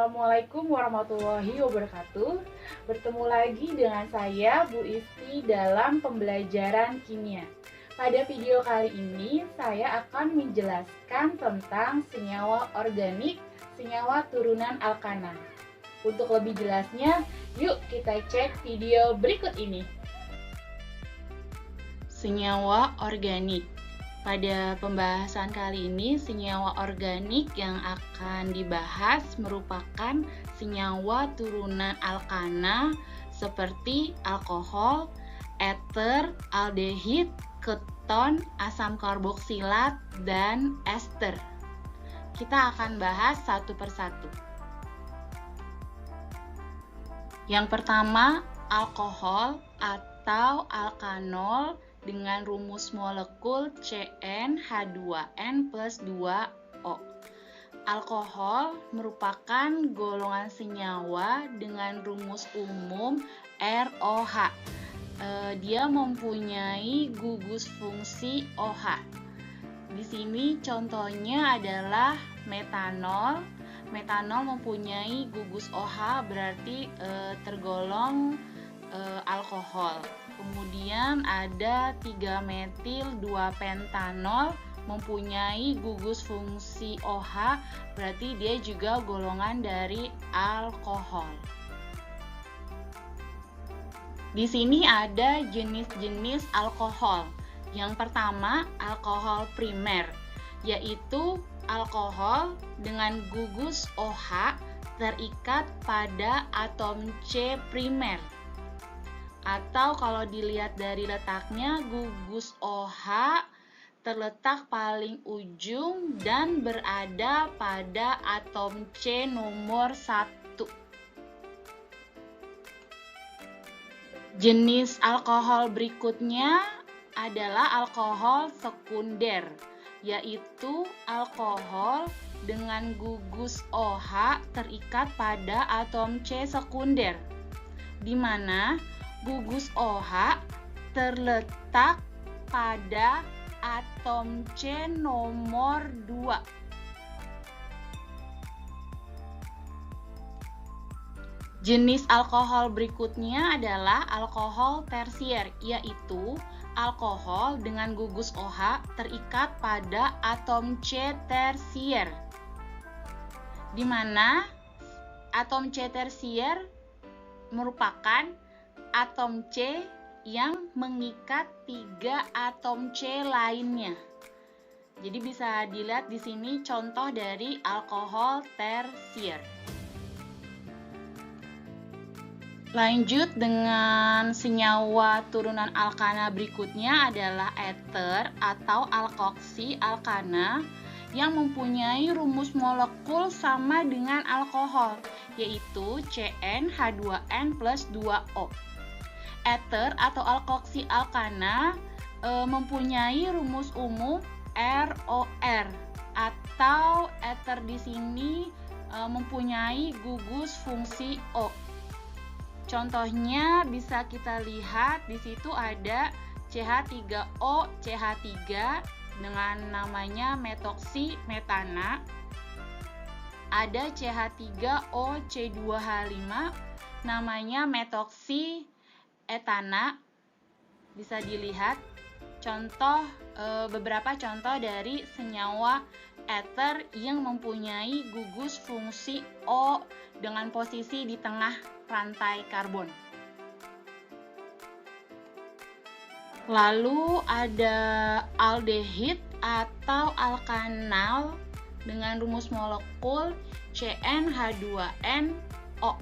Assalamualaikum warahmatullahi wabarakatuh. Bertemu lagi dengan saya, Bu Isti, dalam pembelajaran kimia. Pada video kali ini, saya akan menjelaskan tentang senyawa organik, senyawa turunan alkana. Untuk lebih jelasnya, yuk kita cek video berikut ini. Senyawa organik. Pada pembahasan kali ini, senyawa organik yang akan dibahas merupakan senyawa turunan alkana seperti alkohol, eter, aldehid, keton, asam karboksilat, dan ester. Kita akan bahas satu persatu. Yang pertama, alkohol atau alkanol dengan rumus molekul CnH2n plus 2O. Alkohol merupakan golongan senyawa dengan rumus umum ROH. Dia mempunyai gugus fungsi OH. Di sini contohnya adalah metanol. Metanol mempunyai gugus OH, berarti tergolong alkohol. Kemudian ada 3-metil-2-pentanol mempunyai gugus fungsi OH, berarti dia juga golongan dari alkohol. Di sini ada jenis-jenis alkohol. Yang pertama, alkohol primer, yaitu alkohol dengan gugus OH terikat pada atom C primer. Atau kalau dilihat dari letaknya, gugus OH terletak paling ujung dan berada pada atom C nomor 1. Jenis alkohol berikutnya adalah alkohol sekunder, yaitu alkohol dengan gugus OH terikat pada atom C sekunder, di mana gugus OH terletak pada atom C nomor 2. Jenis alkohol berikutnya adalah alkohol tersier, yaitu alkohol dengan gugus OH terikat pada atom C tersier, di mana atom C tersier merupakan atom C yang mengikat 3 atom C lainnya. Jadi bisa dilihat di sini contoh dari alkohol tersier. Lanjut dengan senyawa turunan alkana berikutnya adalah eter atau alkoksi alkana yang mempunyai rumus molekul sama dengan alkohol, yaitu CnH2n plus 2O. Eter atau alkoksi alkana mempunyai rumus umum ROR, atau eter di sini mempunyai gugus fungsi O. Contohnya bisa kita lihat di situ ada CH3O CH3 dengan namanya metoksi metana. Ada CH3O C2H5 namanya metoksi etana. Bisa dilihat beberapa contoh dari senyawa eter yang mempunyai gugus fungsi O dengan posisi di tengah rantai karbon. Lalu ada aldehid atau alkanal dengan rumus molekul CnH2nO.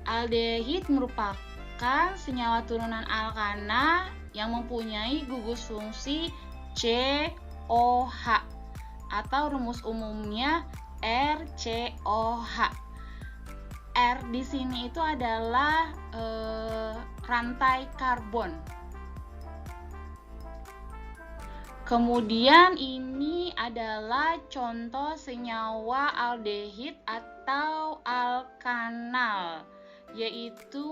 Aldehid merupakan senyawa turunan alkana yang mempunyai gugus fungsi COH atau rumus umumnya RCOH. R di sini itu adalah rantai karbon. Kemudian ini adalah contoh senyawa aldehid atau alkanal, yaitu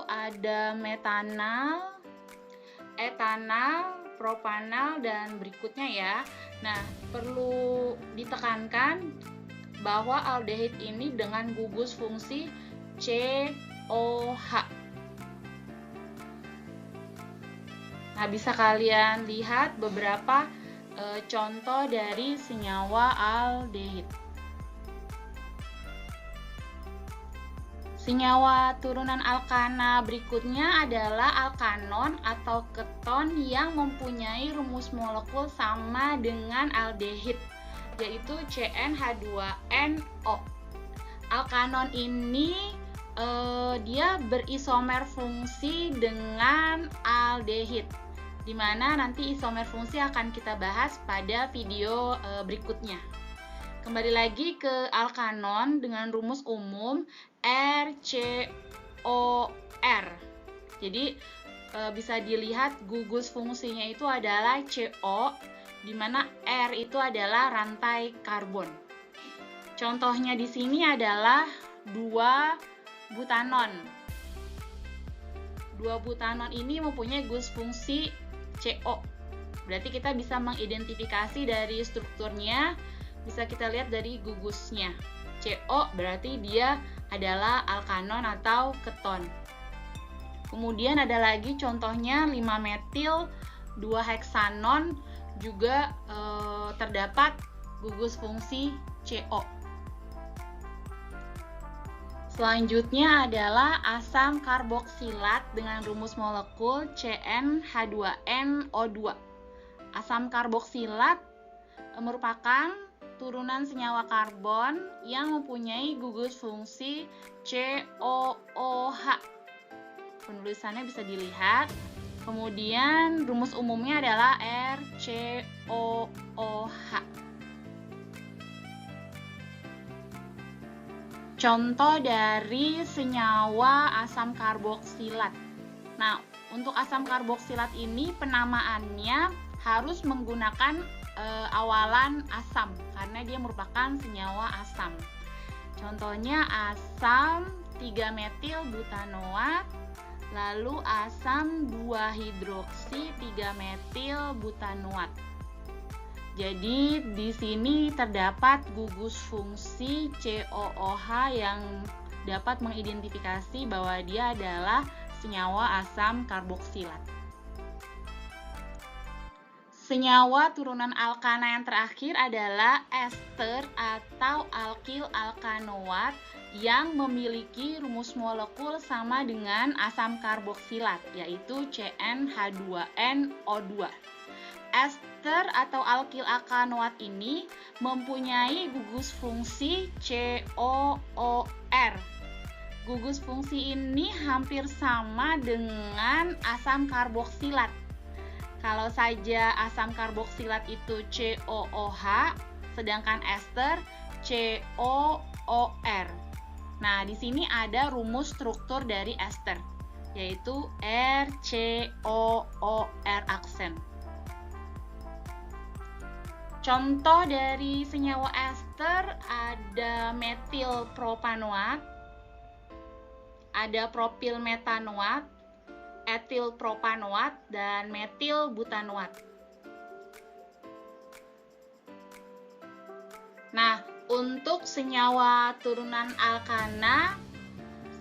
ada metanal, etanal, propanal, dan berikutnya ya. Nah, perlu ditekankan bahwa aldehid ini dengan gugus fungsi COH. Nah, bisa kalian lihat beberapa contoh dari senyawa aldehid. Senyawa turunan alkana berikutnya adalah alkanon atau keton yang mempunyai rumus molekul sama dengan aldehid, yaitu CnH2nO. Alkanon ini dia berisomer fungsi dengan aldehid, dimana nanti isomer fungsi akan kita bahas pada video berikutnya. Kembali lagi ke alkanon dengan rumus umum RCOR. Jadi bisa dilihat gugus fungsinya itu adalah CO, di mana R itu adalah rantai karbon. Contohnya di sini adalah 2-butanon. 2-butanon ini mempunyai gugus fungsi CO. Berarti kita bisa mengidentifikasi dari strukturnya, bisa kita lihat dari gugusnya. CO berarti dia adalah alkanon atau keton. Kemudian ada lagi contohnya 5-metil 2-heksanon, juga terdapat gugus fungsi CO. Selanjutnya adalah asam karboksilat dengan rumus molekul CnH2nO2. Asam karboksilat merupakan turunan senyawa karbon yang mempunyai gugus fungsi COOH. Penulisannya bisa dilihat. Kemudian rumus umumnya adalah RCOOH. Contoh dari senyawa asam karboksilat. Nah, untuk asam karboksilat ini penamaannya harus menggunakan awalan asam karena dia merupakan senyawa asam. Contohnya asam 3-metil butanoat, lalu asam 2-hidroksi 3-metil butanoat. Jadi di sini terdapat gugus fungsi COOH yang dapat mengidentifikasi bahwa dia adalah senyawa asam karboksilat. Senyawa turunan alkana yang terakhir adalah ester atau alkil alkanoat yang memiliki rumus molekul sama dengan asam karboksilat, yaitu CnH2nO2. Ester atau alkil alkanoat ini mempunyai gugus fungsi COOR. Gugus fungsi ini hampir sama dengan asam karboksilat. Kalau saja asam karboksilat itu COOH, sedangkan ester COOR. Nah, di sini ada rumus struktur dari ester, yaitu RCOOR aksen. Contoh dari senyawa ester ada metil propanoat, ada propil metanoat, etil propanoat, dan metil butanoat. Nah, untuk senyawa turunan alkana,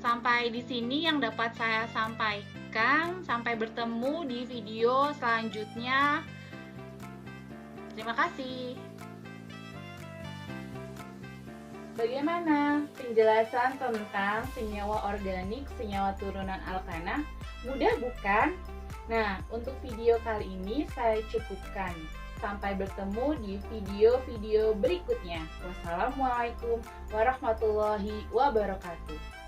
sampai di sini yang dapat saya sampaikan. Sampai bertemu di video selanjutnya. Terima kasih. Bagaimana penjelasan tentang senyawa organik, senyawa turunan alkana? Mudah bukan? Nah, untuk video kali ini saya cukupkan. Sampai bertemu di video-video berikutnya. Wassalamualaikum warahmatullahi wabarakatuh.